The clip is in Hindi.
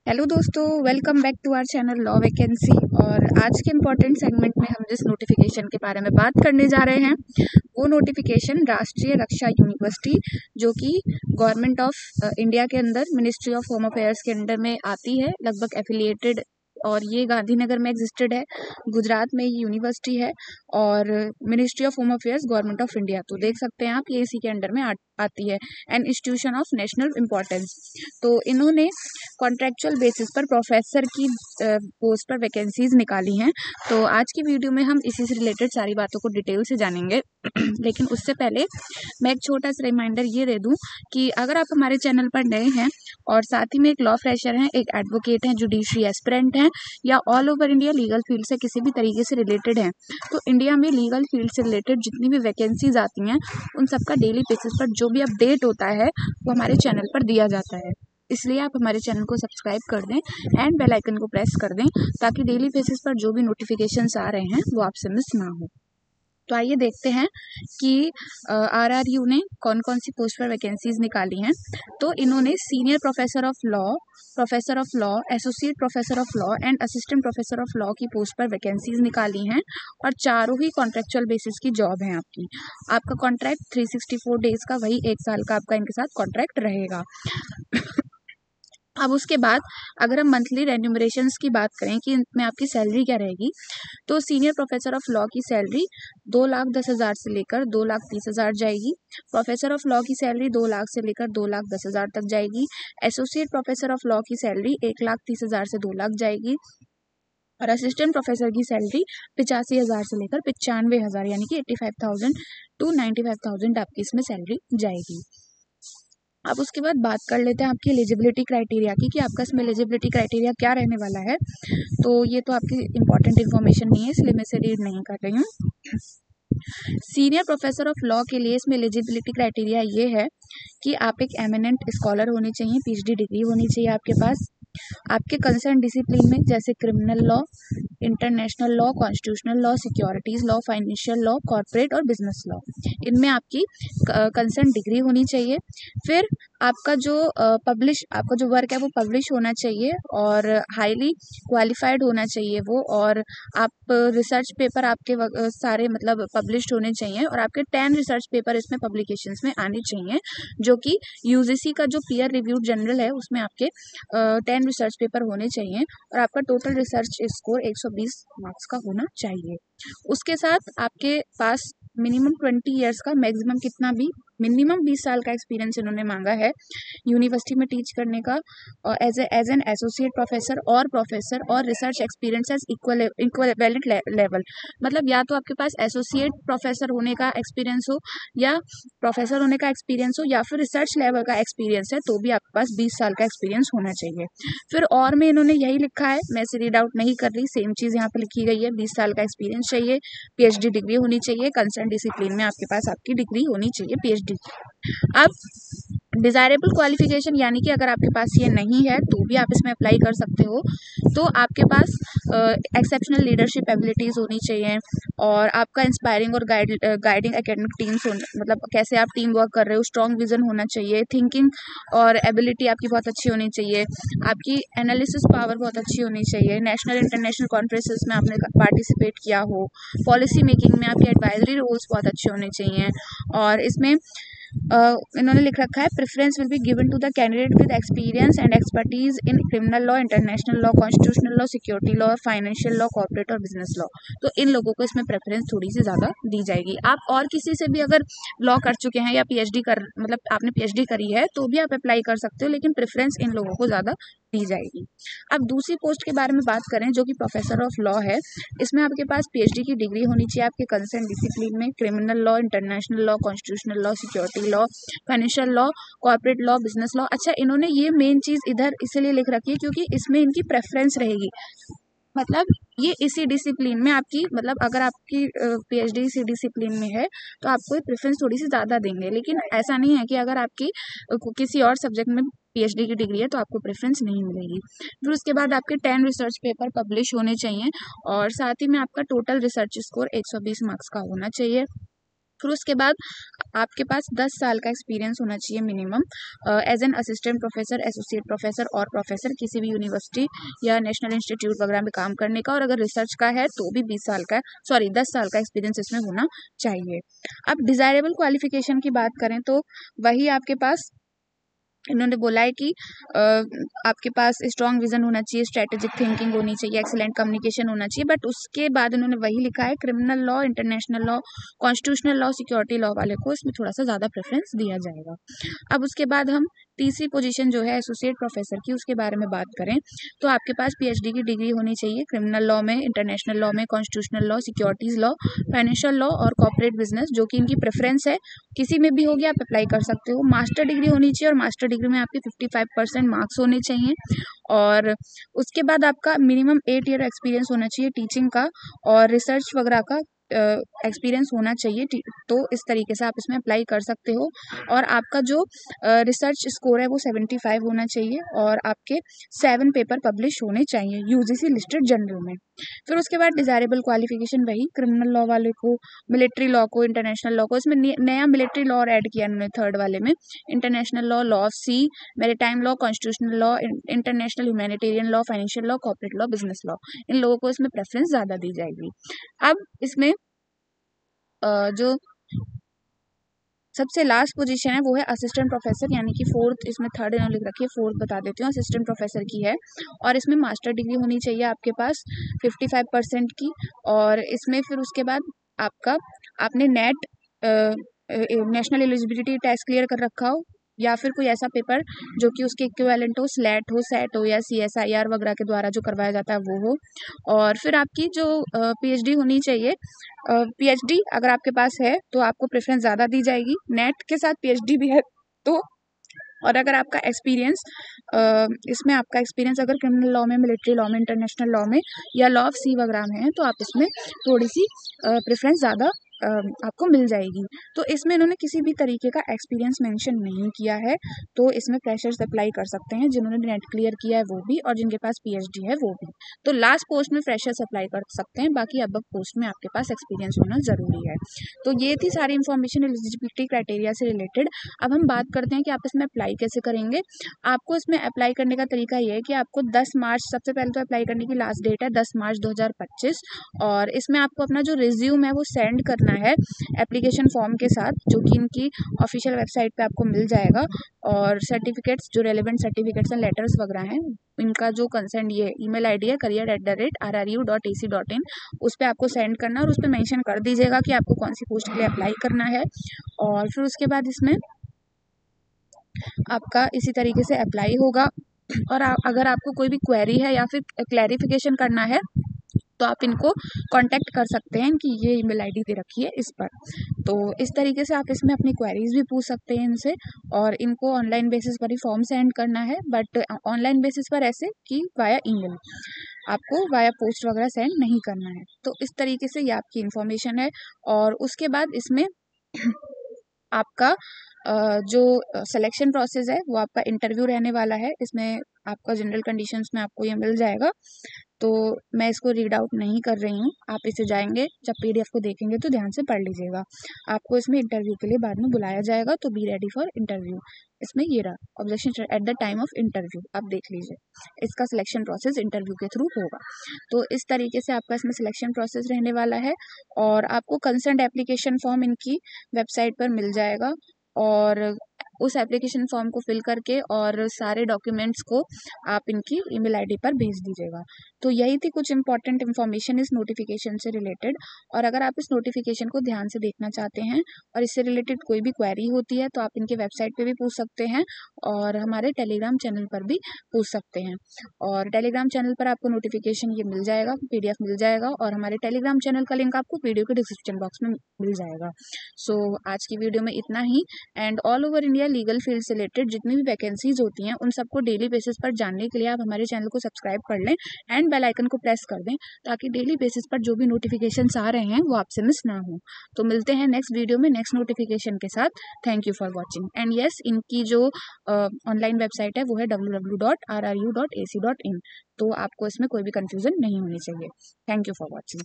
हेलो दोस्तों, welcome back to our channel law vacancy. और आज के इम्पोर्टेंट सेगमेंट में हम जिस नोटिफिकेशन के बारे में बात करने जा रहे हैं वो नोटिफिकेशन राष्ट्रीय रक्षा यूनिवर्सिटी, जो कि गवर्नमेंट ऑफ इंडिया के अंदर मिनिस्ट्री ऑफ होम अफेयर्स के अंडर में आती है, लगभग एफिलिएटेड। और ये गांधीनगर में एग्जिस्टेड है, गुजरात में ये यूनिवर्सिटी है और ministry of home affairs government of India, तो देख सकते हैं आप ये इसी के अंडर में आती है। An institution of national importance. तो इन्होंने कॉन्ट्रेक्चुअल बेसिस पर प्रोफेसर की पोस्ट पर वैकेंसीज निकाली हैं। तो आज की वीडियो में हम इसी से रिलेटेड सारी बातों को डिटेल से जानेंगे। लेकिन उससे पहले मैं एक छोटा सा रिमाइंडर ये दे दूं कि अगर आप हमारे चैनल पर नए हैं और साथ ही में एक लॉ फ्रेशर हैं, एक एडवोकेट हैं, जुडिशरी एस्पिरेंट हैं या all over India legal field से किसी भी तरीके से रिलेटेड हैं, तो इंडिया में लीगल फील्ड से रिलेटेड जितनी भी वैकेंसीज आती हैं उन सबका डेली बेसिस पर जो भी अपडेट होता है वो हमारे चैनल पर दिया जाता है। इसलिए आप हमारे चैनल को सब्सक्राइब कर दें एंड बेल आइकन को प्रेस कर दें ताकि डेली बेसिस पर जो भी नोटिफिकेशंस आ रहे हैं वो आपसे मिस ना हो। तो आइए देखते हैं कि आरआरयू ने कौन कौन सी पोस्ट पर वैकेंसीज निकाली हैं। तो इन्होंने senior professor of law, associate professor of law and assistant professor of law की पोस्ट पर वैकेंसीज निकाली हैं और चारों ही कॉन्ट्रेक्चुअल बेसिस की जॉब है आपकी। आपका कॉन्ट्रैक्ट 364 डेज का, वही 1 साल का आपका इनके साथ कॉन्ट्रैक्ट रहेगा। अब उसके बाद अगर हम मंथली रेन्यूमरेशंस की बात करें कि इनमें आपकी सैलरी क्या रहेगी, तो सीनियर प्रोफेसर ऑफ लॉ की सैलरी 2,10,000 से लेकर 2,30,000 जाएगी। प्रोफेसर ऑफ लॉ की सैलरी 2 लाख से लेकर 2,10,000 तक जाएगी। एसोसिएट प्रोफेसर ऑफ लॉ की सैलरी 1,30,000 से 2 लाख जाएगी और असिस्टेंट प्रोफेसर की सैलरी 85,000 से लेकर 95,000 यानी कि 85,000 टू 95,000 आपकी इसमें सैलरी जाएगी। अब उसके बाद बात कर लेते हैं आपकी एलिजिबिलिटी क्राइटेरिया की कि आपका इसमें एलिजिबिलिटी क्राइटेरिया क्या रहने वाला है। तो ये तो आपकी इंपॉर्टेंट इन्फॉर्मेशन नहीं है, इसलिए मैं इसे रीड नहीं कर रही हूँ। सीनियर प्रोफेसर ऑफ लॉ के लिए इसमें एलिजिबिलिटी क्राइटेरिया ये है कि आप एक एमिनेंट स्कॉलर होने चाहिए, पीएचडी डिग्री होनी चाहिए आपके पास। आपके कंसर्न डिसिप्लिन में जैसे criminal law, international law, constitutional law, securities law, financial law, corporate और बिजनेस लॉ, इनमें आपकी कंसर्न डिग्री होनी चाहिए। फिर आपका जो वर्क है वो पब्लिश होना चाहिए और हाईली क्वालिफाइड होना चाहिए वो, और आप रिसर्च पेपर आपके सारे मतलब पब्लिश्ड होने चाहिए और आपके 10 रिसर्च पेपर इसमें पब्लिकेशंस में आने चाहिए, जो कि यूजीसी का जो पीयर रिव्यूड जर्नल है उसमें आपके 10 रिसर्च पेपर होने चाहिए और आपका टोटल रिसर्च स्कोर 120 मार्क्स का होना चाहिए। उसके साथ आपके पास मिनिमम 20 ईयर्स का, मैक्सिमम कितना भी, मिनिमम 20 साल का एक्सपीरियंस इन्होंने मांगा है यूनिवर्सिटी में टीच करने का, और एज एन एसोसिएट प्रोफेसर और प्रोफेसर और research experience as equivalent level. मतलब या तो आपके पास एसोसिएट प्रोफेसर होने का एक्सपीरियंस हो या प्रोफेसर होने का एक्सपीरियंस हो या फिर रिसर्च लेवल का एक्सपीरियंस है, तो भी आपके पास 20 साल का एक्सपीरियंस होना चाहिए। फिर और में इन्होंने यही लिखा है, मैं इसे रीड आउट नहीं कर रही, सेम चीज़ यहाँ पर लिखी गई है। 20 साल का एक्सपीरियंस चाहिए, पीएचडी डिग्री होनी चाहिए, कंसर्न डिसिप्लिन में आपके पास आपकी डिग्री होनी चाहिए, पीएचडी। अब डिज़ायरेबल क्वालिफिकेशन यानी कि अगर आपके पास ये नहीं है तो भी आप इसमें अप्लाई कर सकते हो। तो आपके पास एक्सेप्शनल लीडरशिप एबिलिटीज़ होनी चाहिए और आपका इंस्पायरिंग और गाइडिंग एकेडमिक टीम्स मतलब कैसे आप टीम वर्क कर रहे हो, स्ट्रॉन्ग विजन होना चाहिए, थिंकिंग और एबिलिटी आपकी बहुत अच्छी होनी चाहिए, आपकी एनालिसिस पावर बहुत अच्छी होनी चाहिए, नेशनल इंटरनेशनल कॉन्फ्रेंसेस में आपने पार्टिसिपेट किया हो, पॉलिसी मेकिंग में आपके एडवाइजरी रोल्स बहुत अच्छे होने चाहिए। और इसमें इन्होंने लिख रखा है, preference will be given to the candidate with experience and expertise in criminal law, international law, constitutional law, security law, financial law, corporate और बिजनेस लॉ। तो इन लोगों को इसमें प्रेफरेंस थोड़ी सी ज़्यादा दी जाएगी। आप और किसी से भी अगर लॉ कर चुके हैं या पीएचडी मतलब आपने पीएचडी करी है तो भी आप अप्लाई कर सकते हो, लेकिन प्रेफरेंस इन लोगों को ज़्यादा दी जाएगी। अब दूसरी पोस्ट के बारे में बात करें जो कि प्रोफेसर ऑफ लॉ है, इसमें आपके पास पीएचडी की डिग्री होनी चाहिए आपके कंसर्न डिसिप्लिन में, criminal law, international law, constitutional law, security law, financial law, corporate law, business law. अच्छा, इन्होंने ये मेन चीज़ इधर इसलिए लिख रखी है क्योंकि इसमें इनकी प्रेफरेंस रहेगी, मतलब ये इसी डिसिप्लिन में आपकी, मतलब अगर आपकी पीएचडी इसी डिसिप्लिन में है तो आपको प्रेफरेंस थोड़ी सी ज़्यादा देंगे। लेकिन ऐसा नहीं है कि अगर आपकी किसी और सब्जेक्ट में पीएचडी की डिग्री है तो आपको प्रेफरेंस नहीं मिलेगी। फिर उसके बाद आपके 10 रिसर्च पेपर पब्लिश होने चाहिए और साथ ही में आपका टोटल रिसर्च स्कोर 120 मार्क्स का होना चाहिए। फिर उसके बाद आपके पास 10 साल का एक्सपीरियंस होना चाहिए minimum as an assistant professor, associate professor और प्रोफेसर किसी भी यूनिवर्सिटी या नेशनल इंस्टीट्यूट वगैरह में काम करने का, और अगर रिसर्च का है तो भी 20 साल का, सॉरी 10 साल का एक्सपीरियंस इसमें होना चाहिए। अब डिज़ायरेबल क्वालिफिकेशन की बात करें तो वही आपके पास इन्होंने बोला है कि आपके पास स्ट्रॉन्ग विजन होना चाहिए, स्ट्रेटेजिक थिंकिंग होनी चाहिए, एक्सीलेंट कम्युनिकेशन होना चाहिए, बट उसके बाद उन्होंने वही लिखा है criminal law, international law, constitutional law, security law वाले को इसमें थोड़ा सा ज़्यादा प्रेफरेंस दिया जाएगा। अब उसके बाद हम तीसरी पोजीशन जो है एसोसिएट प्रोफेसर की, उसके बारे में बात करें तो आपके पास पीएचडी की डिग्री होनी चाहिए क्रिमिनल लॉ में, इंटरनेशनल लॉ में, constitutional law, securities law, financial law और कॉर्पोरेट बिजनेस, जो कि इनकी प्रेफरेंस है, किसी में भी होगी आप अप्लाई कर सकते हो। मास्टर डिग्री होनी चाहिए और मास्टर डिग्री में आपके 55% मार्क्स होने चाहिए, और उसके बाद आपका मिनिमम 8 ईयर एक्सपीरियंस होना चाहिए टीचिंग का और रिसर्च वगैरह का एक्सपीरियंस होना चाहिए। तो इस तरीके से आप इसमें अप्लाई कर सकते हो, और आपका जो रिसर्च स्कोर है वो 75 होना चाहिए, और आपके 7 पेपर पब्लिश होने चाहिए यूजीसी लिस्टेड जर्नल में। फिर उसके बाद डिजायरेबल क्वालिफिकेशन वही क्रिमिनल लॉ वाले को, मिलिट्री लॉ को, इंटरनेशनल लॉ को, इसमें नया मिलिट्री लॉ ऐड किया उन्होंने थर्ड वाले में, international law, law of sea, maritime law, constitutional law, international humanitarian law, financial law, corporate law, business law, इन लोगों को इसमें प्रेफरेंस ज़्यादा दी जाएगी। अब इसमें जो सबसे लास्ट पोजीशन है वो है असिस्टेंट प्रोफेसर, यानी कि फोर्थ, इसमें थर्ड इन्होंने लिख रखी है, फोर्थ बता देती हूँ, असिस्टेंट प्रोफेसर की है, और इसमें मास्टर डिग्री होनी चाहिए आपके पास 55% की, और इसमें फिर उसके बाद आपने NET national eligibility test clear कर रखा हो, या फिर कोई ऐसा पेपर जो कि उसके इक्विवेलेंट हो, स्लेट हो, सेट हो, या CSIR वगैरह के द्वारा जो करवाया जाता है वो हो, और फिर आपकी जो पीएचडी होनी चाहिए, पीएचडी अगर आपके पास है तो आपको प्रेफरेंस ज़्यादा दी जाएगी, नेट के साथ पीएचडी भी है तो, और अगर आपका एक्सपीरियंस इसमें आपका एक्सपीरियंस अगर क्रिमिनल लॉ में, मिलिट्री लॉ में, इंटरनेशनल लॉ में या लॉ ऑफ सी वगैरह में है तो आप इसमें थोड़ी सी प्रेफरेंस ज़्यादा आपको मिल जाएगी। तो इसमें इन्होंने किसी भी तरीके का एक्सपीरियंस मेंशन नहीं किया है, तो इसमें फ्रेशर्स अप्लाई कर सकते हैं, जिन्होंने नेट क्लियर किया है वो भी, और जिनके पास पीएचडी है वो भी। तो लास्ट पोस्ट में फ्रेशर्स अप्लाई कर सकते हैं, बाकी अब पोस्ट में आपके पास एक्सपीरियंस होना ज़रूरी है। तो ये थी सारी इन्फॉर्मेशन एलिजिबिलिटी क्राइटेरिया से रिलेटेड। अब हम बात करते हैं कि आप इसमें अप्लाई कैसे करेंगे। आपको इसमें अप्लाई करने का तरीका ये है कि आपको 10 मार्च, सबसे पहले तो अप्लाई करने की लास्ट डेट है 10 मार्च 2025, और इसमें आपको अपना जो रिज्यूम है वो सेंड करना है एप्लीकेशन फॉर्म के साथ, जो कि इनकी ऑफिशियल वेबसाइट पे आपको मिल जाएगा, और सर्टिफिकेट्स जो रेलिवेंट सर्टिफिकेट्स एंड लेटर्स वगैरह हैं, इनका जो कंसर्न ये ईमेल आईडी है career@rru.ac.in, उस पर आपको सेंड करना, और उस पर मेंशन कर दीजिएगा कि आपको कौन सी पोस्ट के लिए अप्लाई करना है, और फिर उसके बाद इसमें आपका इसी तरीके से अप्लाई होगा। और अगर आपको कोई भी क्वेरी है या फिर क्लैरिफिकेशन करना है तो आप इनको कांटेक्ट कर सकते हैं, कि ये ईमेल आईडी दे रखी है इस पर। तो इस तरीके से आप इसमें अपनी क्वेरीज भी पूछ सकते हैं इनसे, और इनको ऑनलाइन बेसिस पर ही फॉर्म सेंड करना है, बट ऑनलाइन बेसिस पर ऐसे कि वाया ईमेल, आपको वाया पोस्ट वगैरह सेंड नहीं करना है। तो इस तरीके से ये आपकी इन्फॉर्मेशन है, और उसके बाद इसमें आपका जो सिलेक्शन प्रोसेस है वो आपका इंटरव्यू रहने वाला है। इसमें आपका जनरल कंडीशंस में आपको ये मिल जाएगा, तो मैं इसको रीड आउट नहीं कर रही हूँ, आप इसे जाएंगे जब PDF को देखेंगे तो ध्यान से पढ़ लीजिएगा। आपको इसमें इंटरव्यू के लिए बाद में बुलाया जाएगा, तो बी रेडी फॉर इंटरव्यू। इसमें ये रहा objection at the time of interview, आप देख लीजिए, इसका सिलेक्शन प्रोसेस इंटरव्यू के थ्रू होगा। तो इस तरीके से आपका इसमें सिलेक्शन प्रोसेस रहने वाला है, और आपको कंसर्न एप्लीकेशन फॉर्म इनकी वेबसाइट पर मिल जाएगा, और उस एप्लीकेशन फॉर्म को फिल करके और सारे डॉक्यूमेंट्स को आप इनकी ईमेल आईडी पर भेज दीजिएगा। तो यही थी कुछ इंपॉर्टेंट इन्फॉर्मेशन इस नोटिफिकेशन से रिलेटेड, और अगर आप इस नोटिफिकेशन को ध्यान से देखना चाहते हैं और इससे रिलेटेड कोई भी क्वेरी होती है तो आप इनके वेबसाइट पे भी पूछ सकते हैं, और हमारे टेलीग्राम चैनल पर भी पूछ सकते हैं। और टेलीग्राम चैनल पर आपको नोटिफिकेशन ये मिल जाएगा, PDF मिल जाएगा, और हमारे टेलीग्राम चैनल का लिंक आपको वीडियो के डिस्क्रिप्शन बॉक्स में मिल जाएगा। सो आज की वीडियो में इतना ही, and all over India legal field से रिलेटेड जितनी भी वैकेंसीज होती हैं उन सबको डेली बेसिस पर जानने के लिए आप हमारे चैनल को सब्सक्राइब कर लें एंड बेल आइकन को प्रेस कर दें, ताकि डेली बेसिस पर जो भी नोटिफिकेशंस आ रहे हैं वो आपसे मिस ना हो। तो मिलते हैं नेक्स्ट वीडियो में नेक्स्ट नोटिफिकेशन के साथ। Thank you for watching, and yes, इनकी जो ऑनलाइन वेबसाइट है वो है www.rru.ac.in, तो आपको इसमें कोई भी कन्फ्यूजन नहीं होनी चाहिए। Thank you for watching.